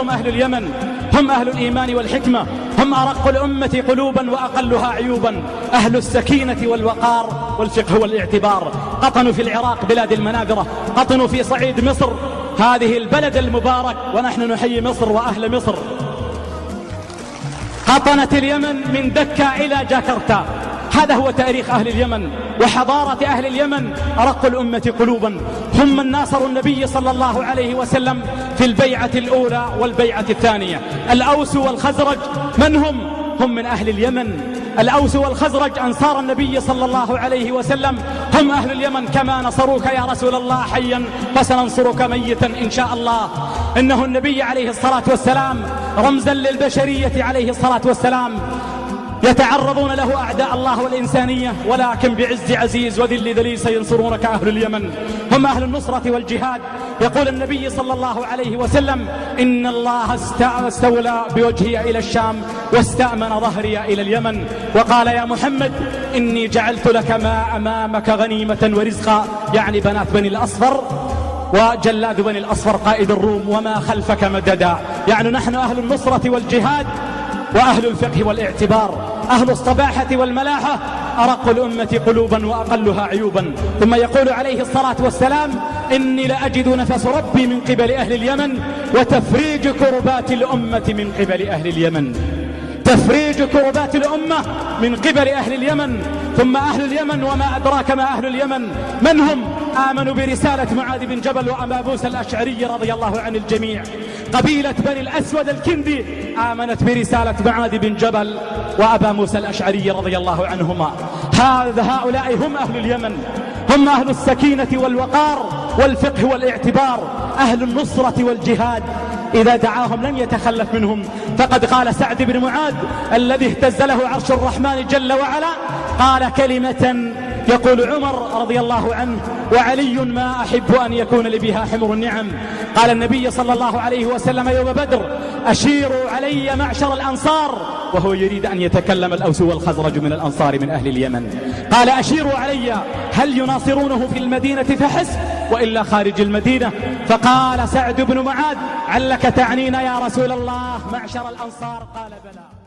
هم أهل اليمن، هم أهل الإيمان والحكمة، هم أرق الأمة قلوبا وأقلها عيوبا، أهل السكينة والوقار والفقه والاعتبار. قطنوا في العراق بلاد المنابرة، قطنوا في صعيد مصر هذه البلد المبارك، ونحن نحيي مصر وأهل مصر. قطنت اليمن من دكا إلى جاكرتا. هذا هو تاريخ أهل اليمن وحضارة أهل اليمن، أرق الأمة قلوبا. هم من ناصروا النبي صلى الله عليه وسلم في البيعة الأولى والبيعة الثانية. الأوس والخزرج من هم؟ هم من أهل اليمن. الأوس والخزرج أنصار النبي صلى الله عليه وسلم، هم أهل اليمن. كما نصروك يا رسول الله حيا فسننصرك ميتا إن شاء الله. إنه النبي عليه الصلاة والسلام رمزا للبشرية عليه الصلاة والسلام، يتعرضون له أعداء الله والإنسانية، ولكن بعز عزيز وذل ذليل سينصرونك أهل اليمن. هم أهل النصرة والجهاد. يقول النبي صلى الله عليه وسلم: إن الله استولى بوجهي إلى الشام واستأمن ظهري إلى اليمن، وقال: يا محمد إني جعلت لك ما أمامك غنيمة ورزقا، يعني بنات بني الأصفر وجلاد بني الأصفر قائد الروم، وما خلفك مددا. يعني نحن أهل النصرة والجهاد وأهل الفقه والاعتبار، أهل الصباحة والملاحة، أرق الأمة قلوبا وأقلها عيوبا. ثم يقول عليه الصلاة والسلام: إني لأجد نفس ربي من قبل أهل اليمن، وتفريج كربات الأمة من قبل أهل اليمن. تفريج كربات الأمة من قبل أهل اليمن. ثم أهل اليمن وما أدراك ما أهل اليمن من هم؟ آمنوا برسالة معاذ بن جبل وأبا موسى الأشعري رضي الله عن الجميع. قبيلة بني الأسود الكندي آمنت برسالة معاذ بن جبل وأبا موسى الأشعري رضي الله عنهما. هؤلاء هم أهل اليمن، هم أهل السكينة والوقار والفقه والاعتبار، أهل النصرة والجهاد. إذا دعاهم لن يتخلف منهم. فقد قال سعد بن معاذ الذي اهتز له عرش الرحمن جل وعلا، قال كلمة يقول عمر رضي الله عنه: وعلي ما أحب أن يكون لي بها حمر النعم. قال النبي صلى الله عليه وسلم يوم بدر: أشيروا علي معشر الأنصار، وهو يريد أن يتكلم الأوس والخزرج من الأنصار من أهل اليمن. قال: أشيروا علي، هل يناصرونه في المدينة فحسب وإلا خارج المدينة؟ فقال سعد بن معاذ: علك تعنينا يا رسول الله معشر الأنصار؟ قال: بلى.